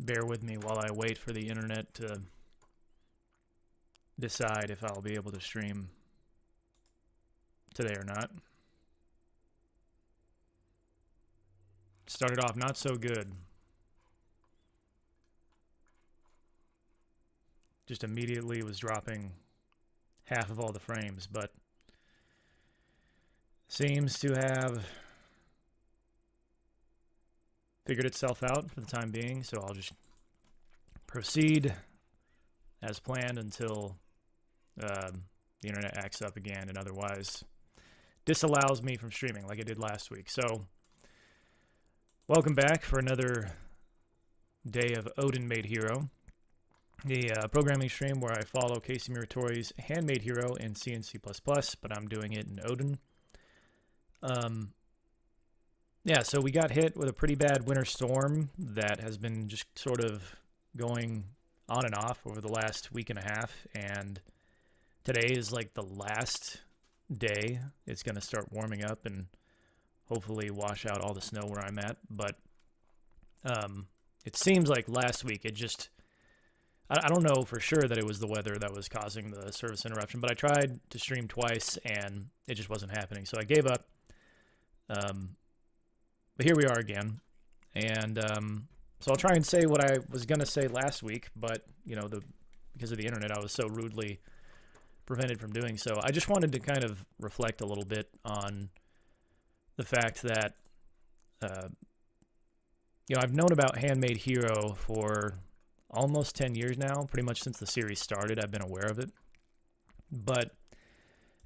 bear with me while I wait for the internet to decide if I'll be able to stream today or not. Started off not so good. Just immediately was dropping half of all the frames, but seems to have figured itself out for the time being, so I'll just proceed as planned until the internet acts up again and otherwise disallows me from streaming like it did last week. So welcome back for another day of Odin Made Hero, the programming stream where I follow Casey Muratori's Handmade Hero in C and C++, but I'm doing it in Odin. Yeah, so we got hit with a pretty bad winter storm that has been just sort of going on and off over the last week and a half, and today is like the last day. It's going to start warming up and hopefully wash out all the snow where I'm at, but it seems like last week it just, I don't know for sure that it was the weather that was causing the service interruption, but I tried to stream twice and it just wasn't happening, so I gave up. But here we are again, and so I'll try and say what I was going to say last week, but, you know, because of the internet, I was so rudely prevented from doing so. I just wanted to kind of reflect a little bit on the fact that, you know, I've known about Handmade Hero for almost 10 years now, pretty much since the series started. I've been aware of it, but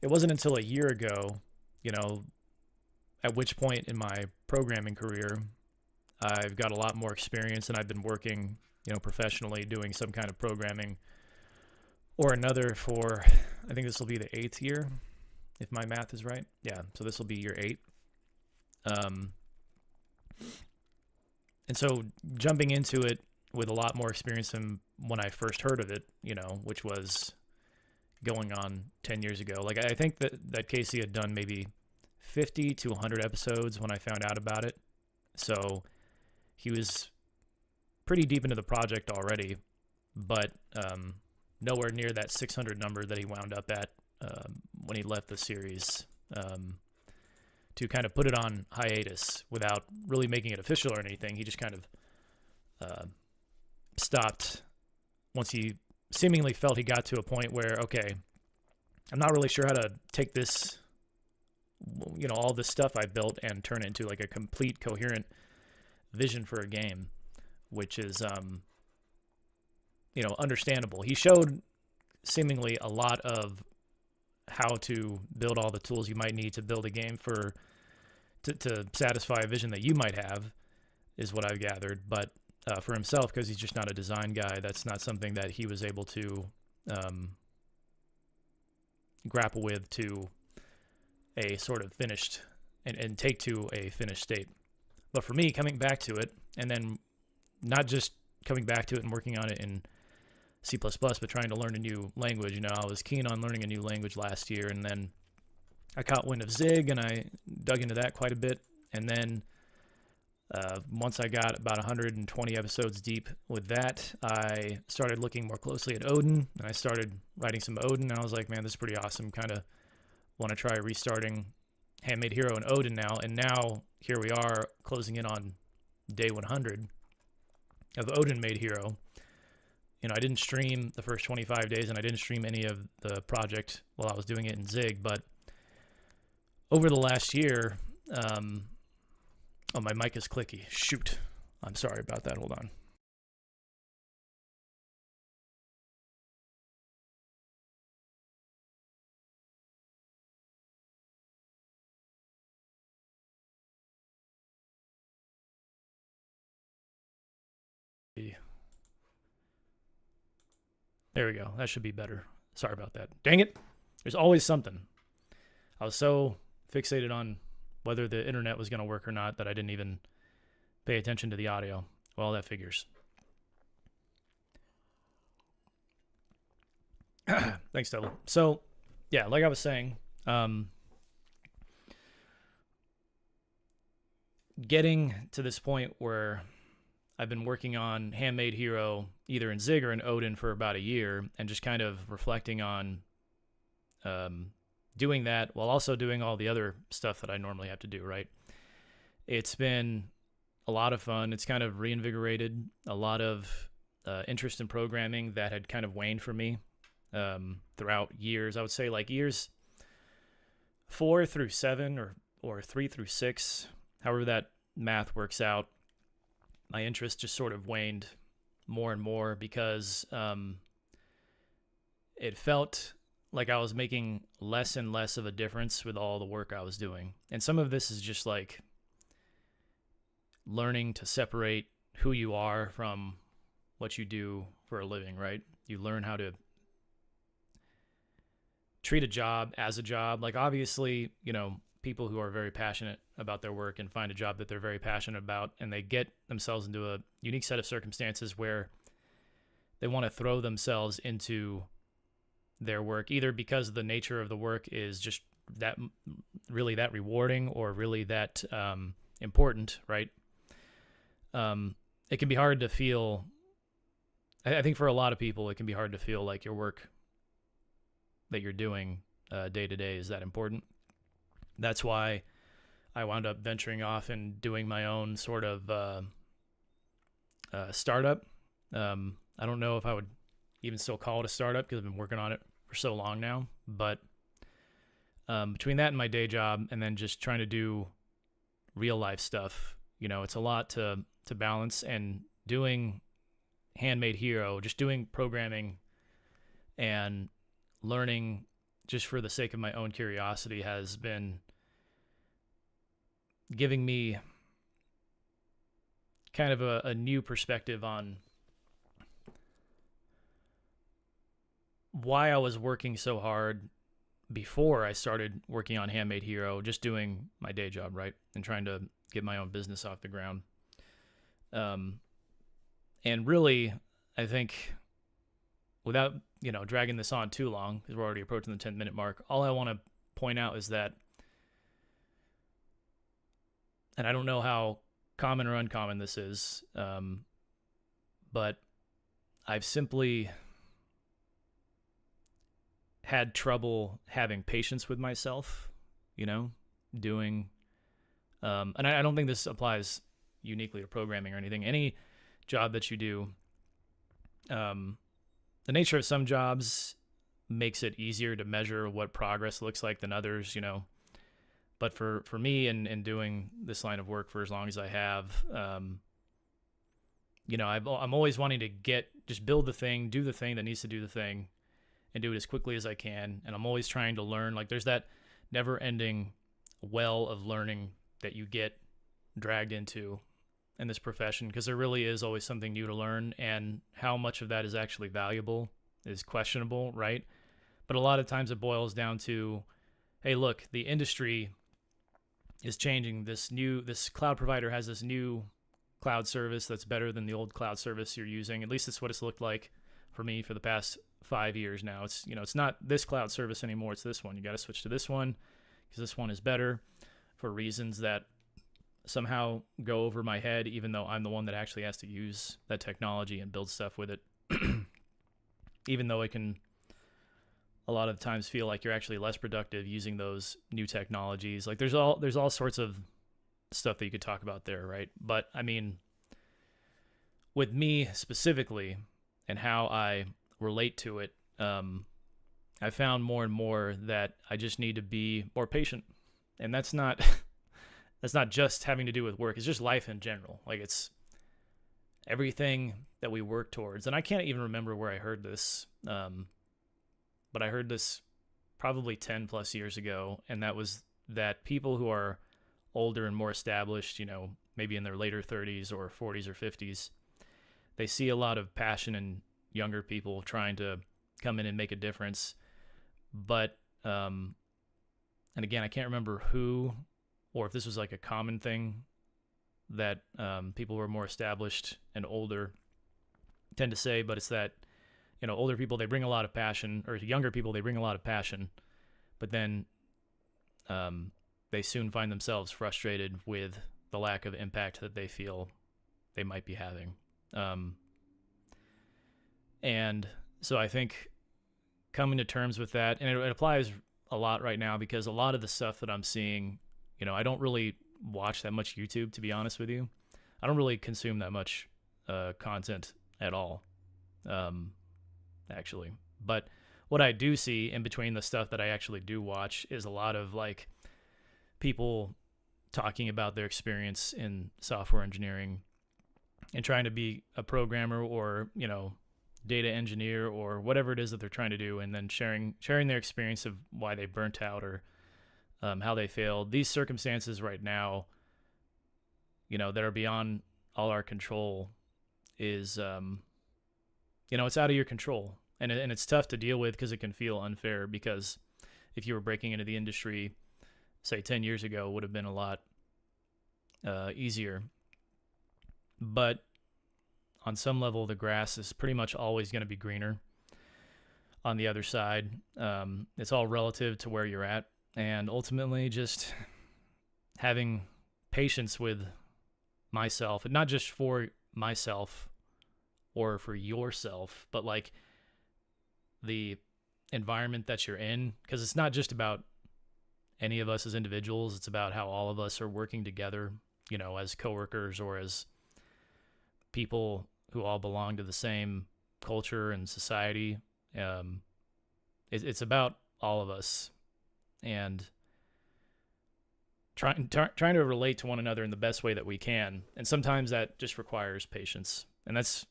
it wasn't until a year ago, you know, at which point in my programming career, I've got a lot more experience and I've been working, you know, professionally doing some kind of programming or another for, I think this will be the 8th year, if my math is right. Yeah, so this will be year 8. And so jumping into it with a lot more experience than when I first heard of it, you know, which was going on 10 years ago. Like, I think that Casey had done maybe 50 to 100 episodes when I found out about it. So he was pretty deep into the project already, but nowhere near that 600 number that he wound up at when he left the series to kind of put it on hiatus without really making it official or anything. He just kind of stopped once he seemingly felt he got to a point where, okay, I'm not really sure how to take this, you know, all this stuff I built and turn it into like a complete coherent vision for a game, which is, you know, understandable. He showed seemingly a lot of how to build all the tools you might need to build a game to satisfy a vision that you might have, is what I've gathered. But for himself, because he's just not a design guy, that's not something that he was able to grapple with to a sort of finished and take to a finished state. But for me, coming back to it, and then not just coming back to it and working on it in C++, but trying to learn a new language. You know, I was keen on learning a new language last year, and then I caught wind of Zig, and I dug into that quite a bit. And then once I got about 120 episodes deep with that, I started looking more closely at Odin, and I started writing some Odin, and I was like, man, this is pretty awesome. Kind of want to try restarting Handmade Hero and Odin now, and now here we are closing in on day 100 of Odin Made Hero. You know, I didn't stream the first 25 days, and I didn't stream any of the project while I was doing it in Zig, but over the last year, oh, my mic is clicky. Shoot. I'm sorry about that. Hold on. There we go. That should be better. Sorry about that. Dang it. There's always something. I was so fixated on whether the internet was going to work or not that I didn't even pay attention to the audio. Well, that figures. Thanks, Devil. So, yeah, like I was saying, getting to this point where I've been working on Handmade Hero either in Zig or in Odin for about a year, and just kind of reflecting on doing that while also doing all the other stuff that I normally have to do, right? It's been a lot of fun. It's kind of reinvigorated a lot of interest in programming that had kind of waned for me throughout years. I would say like years 4 through 7 or 3 through 6, however that math works out. My interest just sort of waned more and more because it felt like I was making less and less of a difference with all the work I was doing. And some of this is just like learning to separate who you are from what you do for a living, right? You learn how to treat a job as a job. Like obviously, you know, people who are very passionate about their work and find a job that they're very passionate about, and they get themselves into a unique set of circumstances where they want to throw themselves into their work, either because the nature of the work is just that really that rewarding or really that important, right? It can be hard to feel, I think for a lot of people, it can be hard to feel like your work that you're doing day to day is that important. That's why I wound up venturing off and doing my own sort of startup. I don't know if I would even still call it a startup because I've been working on it for so long now. But between that and my day job and then just trying to do real life stuff, you know, it's a lot to balance. And doing Handmade Hero, just doing programming and learning just for the sake of my own curiosity has been giving me kind of a new perspective on why I was working so hard before I started working on Handmade Hero, just doing my day job, right? And trying to get my own business off the ground. And really, I think without, you know, dragging this on too long, because we're already approaching the 10-minute mark, all I want to point out is that, and I don't know how common or uncommon this is, but I've simply had trouble having patience with myself, you know, doing, and I don't think this applies uniquely to programming or anything. Any job that you do, the nature of some jobs makes it easier to measure what progress looks like than others, you know. But for me and doing this line of work for as long as I have, you know, I'm always wanting to just build the thing, do the thing that needs to do the thing, and do it as quickly as I can. And I'm always trying to learn. Like there's that never-ending well of learning that you get dragged into in this profession, because there really is always something new to learn, and how much of that is actually valuable is questionable, right? But a lot of times it boils down to, hey, look, the industry is changing. This cloud provider has this new cloud service that's better than the old cloud service you're using. At least it's what it's looked like for me for the past 5 years now. It's, you know, it's not this cloud service anymore. It's this one. You got to switch to this one because this one is better for reasons that somehow go over my head, even though I'm the one that actually has to use that technology and build stuff with it. Even though it can a lot of times feel like you're actually less productive using those new technologies. Like there's all sorts of stuff that you could talk about there, right? But I mean, with me specifically and how I relate to it, I found more and more that I just need to be more patient. And that's not that's not just having to do with work. It's just life in general. Like it's everything that we work towards. And I can't even remember where I heard this, but I heard this probably 10 plus years ago. And that was that people who are older and more established, you know, maybe in their later 30s or 40s or 50s, they see a lot of passion in younger people trying to come in and make a difference. But, and again, I can't remember who, or if this was like a common thing that people who are more established and older tend to say, but it's that, you know, older people, they bring a lot of passion, or younger people, they bring a lot of passion, but then they soon find themselves frustrated with the lack of impact that they feel they might be having. Um, and so I think coming to terms with that, and it applies a lot right now because a lot of the stuff that I'm seeing, I don't really watch that much YouTube, to be honest with you. I don't really consume that much content at all, actually. But what I do see in between the stuff that I actually do watch is a lot of like people talking about their experience in software engineering and trying to be a programmer or, data engineer or whatever it is that they're trying to do, and then sharing their experience of why they burnt out or how they failed. These circumstances right now, that are beyond all our control is, it's out of your control. And it's tough to deal with because it can feel unfair, because if you were breaking into the industry, say 10 years ago, it would have been a lot easier. But on some level, the grass is pretty much always going to be greener on the other side. It's all relative to where you're at. And ultimately, just having patience with myself, and not just for myself or for yourself, but like the environment that you're in, because it's not just about any of us as individuals. It's about how all of us are working together, as coworkers or as people who all belong to the same culture and society. It's about all of us, and trying to relate to one another in the best way that we can. And sometimes that just requires patience. And it's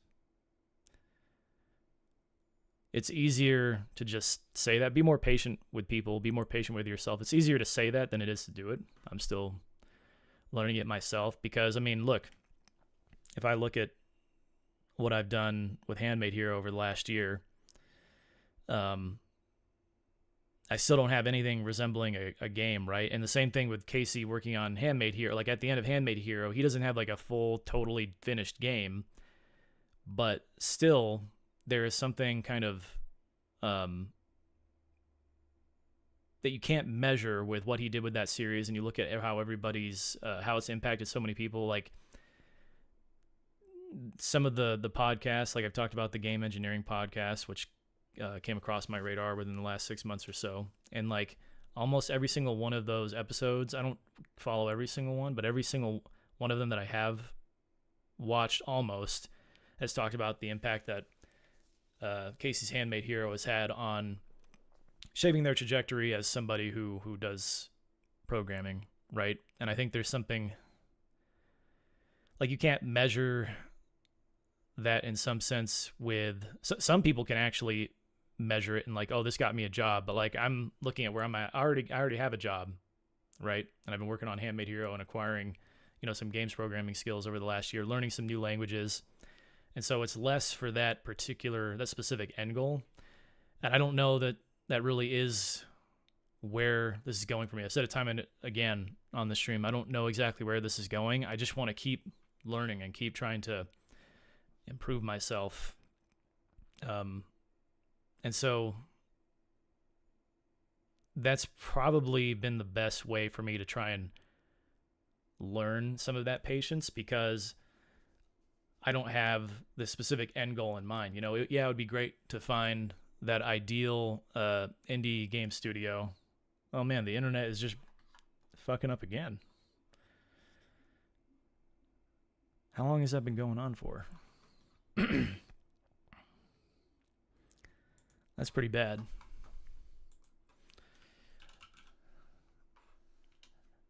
easier to just say that. Be more patient with people. Be more patient with yourself. It's easier to say that than it is to do it. I'm still learning it myself because, look, if I look at what I've done with Handmade Hero over the last year, I still don't have anything resembling a game, right? And the same thing with Casey working on Handmade Hero. Like at the end of Handmade Hero, he doesn't have like a full, totally finished game, but still there is something kind of that you can't measure with what he did with that series. And you look at how everybody's, how it's impacted so many people. Like some of the podcasts, like I've talked about the game engineering podcast, which came across my radar within the last 6 months or so. And like almost every single one of those episodes, I don't follow every single one, but every single one of them that I have watched almost has talked about the impact that Casey's Handmade Hero has had on shaping their trajectory as somebody who does programming, right? And I think there's something like you can't measure that in some sense with some people can actually measure it and like, oh, this got me a job. But like I'm looking at where I'm at. I already have a job, right? And I've been working on Handmade Hero and acquiring, some games programming skills over the last year, learning some new languages. And so it's less for that specific end goal. And I don't know that really is where this is going for me. I've said it time and again on the stream. I don't know exactly where this is going. I just want to keep learning and keep trying to improve myself. And so that's probably been the best way for me to try and learn some of that patience, because I don't have the specific end goal in mind. It would be great to find that ideal indie game studio. Oh man, the internet is just fucking up again. How long has that been going on for? That's pretty bad.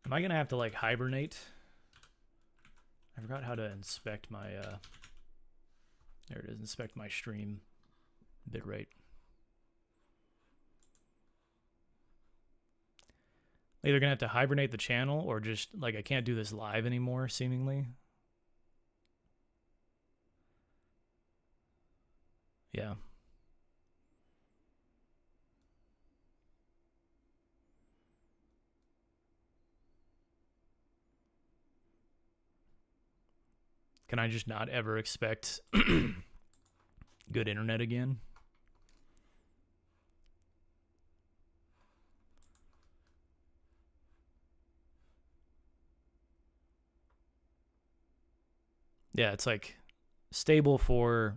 Am I going to have to like hibernate? I forgot how to inspect my, there it is, inspect my stream bitrate. Either going to have to hibernate the channel or just like I can't do this live anymore, seemingly. Yeah. Can I just not ever expect good internet again? Yeah, it's like stable for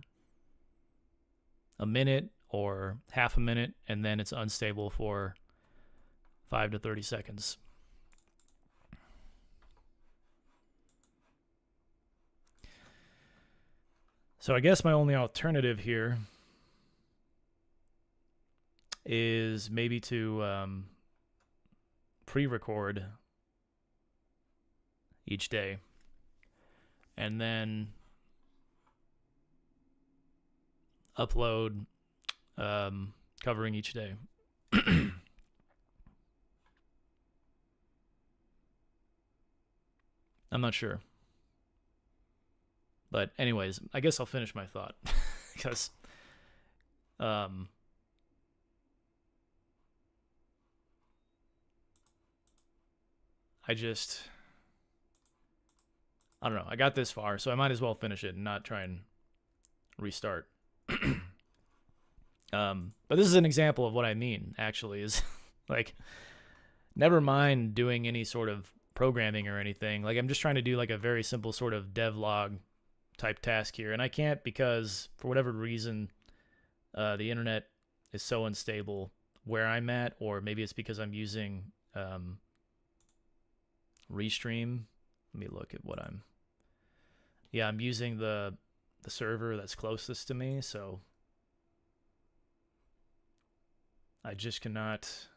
a minute or half a minute, and then it's unstable for 5 to 30 seconds. So I guess my only alternative here is maybe to pre-record each day and then upload covering each day. I'm not sure. But anyways, I guess I'll finish my thought because I don't know. I got this far, so I might as well finish it and not try and restart. But this is an example of what I mean, actually, is like, never mind doing any sort of programming or anything. Like, I'm just trying to do like a very simple sort of devlog type task here. And I can't because, for whatever reason, the internet is so unstable where I'm at, or maybe it's because I'm using Restream. Let me look at what I'm... Yeah, I'm using the server that's closest to me, so I just cannot...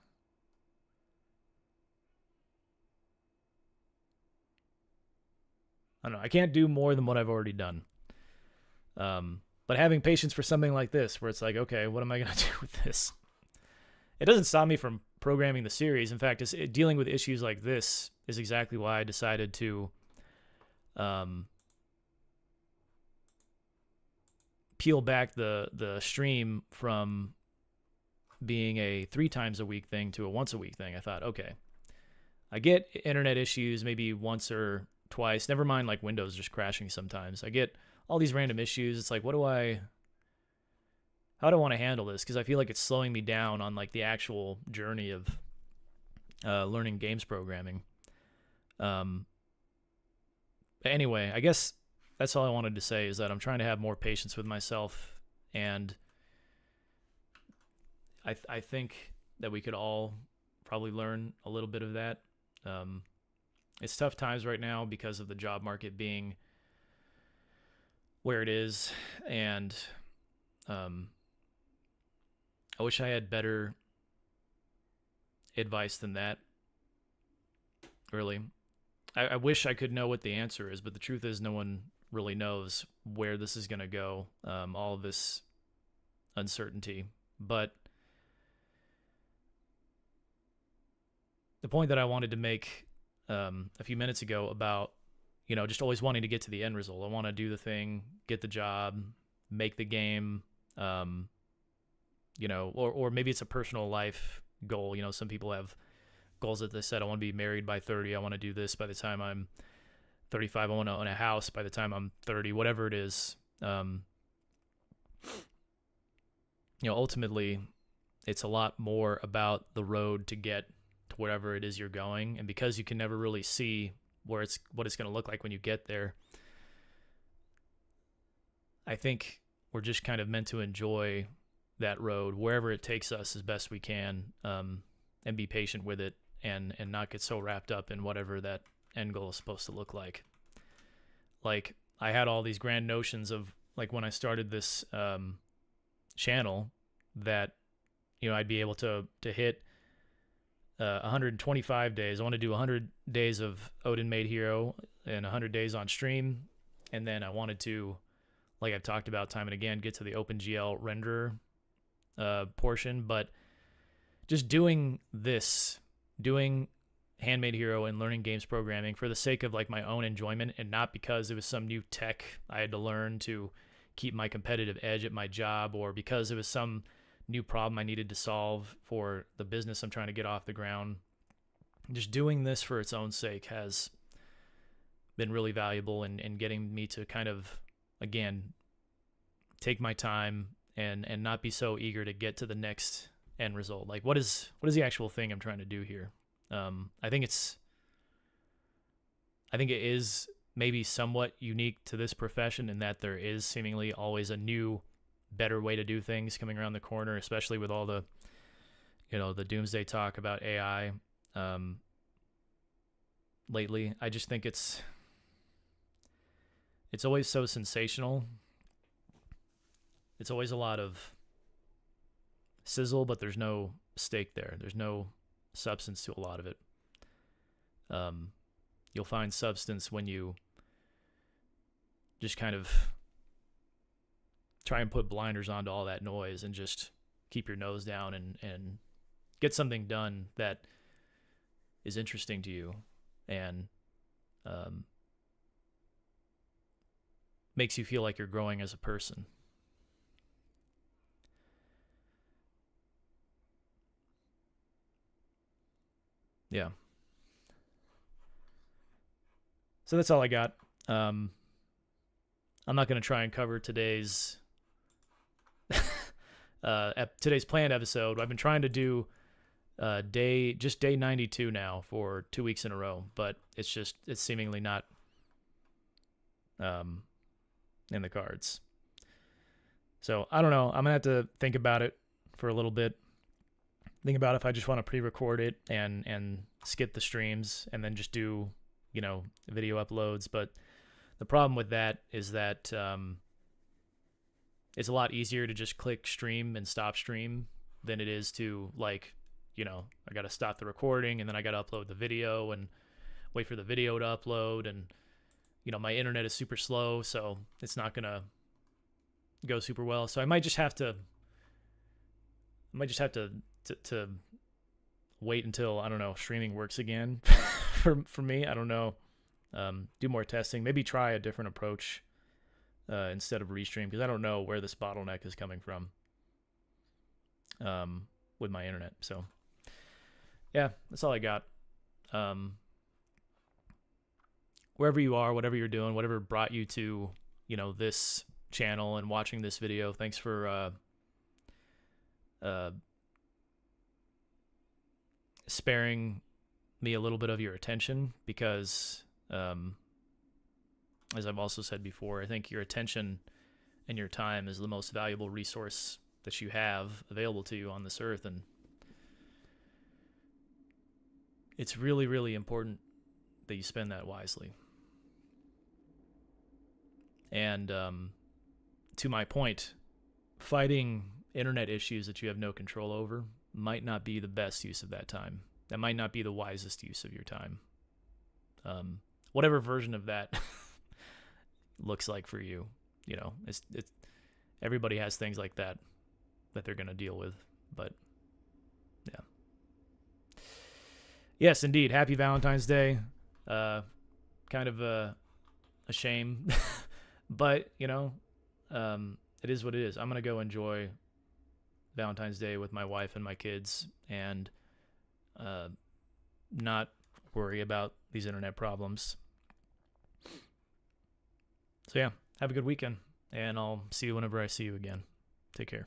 I don't know. I can't do more than what I've already done. But having patience for something like this, where it's like, okay, what am I going to do with this? It doesn't stop me from programming the series. In fact, dealing with issues like this is exactly why I decided to peel back the stream from being a 3 times a week thing to a once a week thing. I thought, okay, I get internet issues maybe once or twice. Never mind like Windows just crashing sometimes. I get all these random issues. It's like, how do I want to handle this? Because I feel like it's slowing me down on like the actual journey of learning games programming. But anyway, I guess that's all I wanted to say, is that I'm trying to have more patience with myself, and I think that we could all probably learn a little bit of that. It's tough times right now because of the job market being where it is, and I wish I had better advice than that, really. I wish I could know what the answer is, but the truth is no one really knows where this is going to go, all of this uncertainty. But the point that I wanted to make a few minutes ago about, just always wanting to get to the end result. I want to do the thing, get the job, make the game, or maybe it's a personal life goal. Some people have goals that they said, I want to be married by 30. I want to do this by the time I'm 35. I want to own a house by the time I'm 30, whatever it is. Ultimately, it's a lot more about the road to get to wherever it is you're going. And because you can never really see what it's going to look like when you get there, I think we're just kind of meant to enjoy that road wherever it takes us as best we can, and be patient with it, and not get so wrapped up in whatever that end goal is supposed to look like. Like, I had all these grand notions of, like, when I started this channel, that I'd be able to hit 125 days. I want to do 100 days of Odin Made Hero and 100 days on stream, and then I wanted to, like I've talked about time and again, get to the OpenGL renderer portion. But just doing Handmade Hero and learning games programming for the sake of like my own enjoyment, and not because it was some new tech I had to learn to keep my competitive edge at my job, or because it was some new problem I needed to solve for the business I'm trying to get off the ground. Just doing this for its own sake has been really valuable in getting me to kind of, again, take my time and not be so eager to get to the next end result. Like, what is the actual thing I'm trying to do here? I think it is maybe somewhat unique to this profession in that there is seemingly always a new, better way to do things coming around the corner, especially with all the, the doomsday talk about AI lately. I just think it's always so sensational. It's always a lot of sizzle, but there's no steak there. There's no substance to a lot of it. You'll find substance when you just kind of try and put blinders onto all that noise and just keep your nose down and get something done that is interesting to you and makes you feel like you're growing as a person. Yeah. So that's all I got. I'm not going to try and cover today's today's planned episode. I've been trying to do day 92 now for 2 weeks in a row, but it's seemingly not in the cards. So I don't know. I'm gonna have to think about it for a little bit. Think about if I just want to pre-record it and skip the streams and then just do video uploads. But the problem with that is that it's a lot easier to just click stream and stop stream than it is to I got to stop the recording and then I got to upload the video and wait for the video to upload, and my internet is super slow, so it's not gonna go super well. So I might just have to to wait until, I don't know, streaming works again for me. I don't know. Do more testing. Maybe try a different approach instead of restream, because I don't know where this bottleneck is coming from with my internet. So yeah, that's all I got. Wherever you are, whatever you're doing, whatever brought you to this channel and watching this video, thanks for sparing me a little bit of your attention, because as I've also said before, I think your attention and your time is the most valuable resource that you have available to you on this earth, and it's really, really important that you spend that wisely. And to my point, fighting internet issues that you have no control over might not be the best use of that time. That might not be the wisest use of your time. Whatever version of that looks like for you, it's everybody has things like that they're going to deal with. But yeah. Yes, indeed. Happy Valentine's Day. Kind of a shame, but it is what it is. I'm going to go enjoy Valentine's Day with my wife and my kids, and not worry about these internet problems. So yeah, have a good weekend, and I'll see you whenever I see you again. Take care.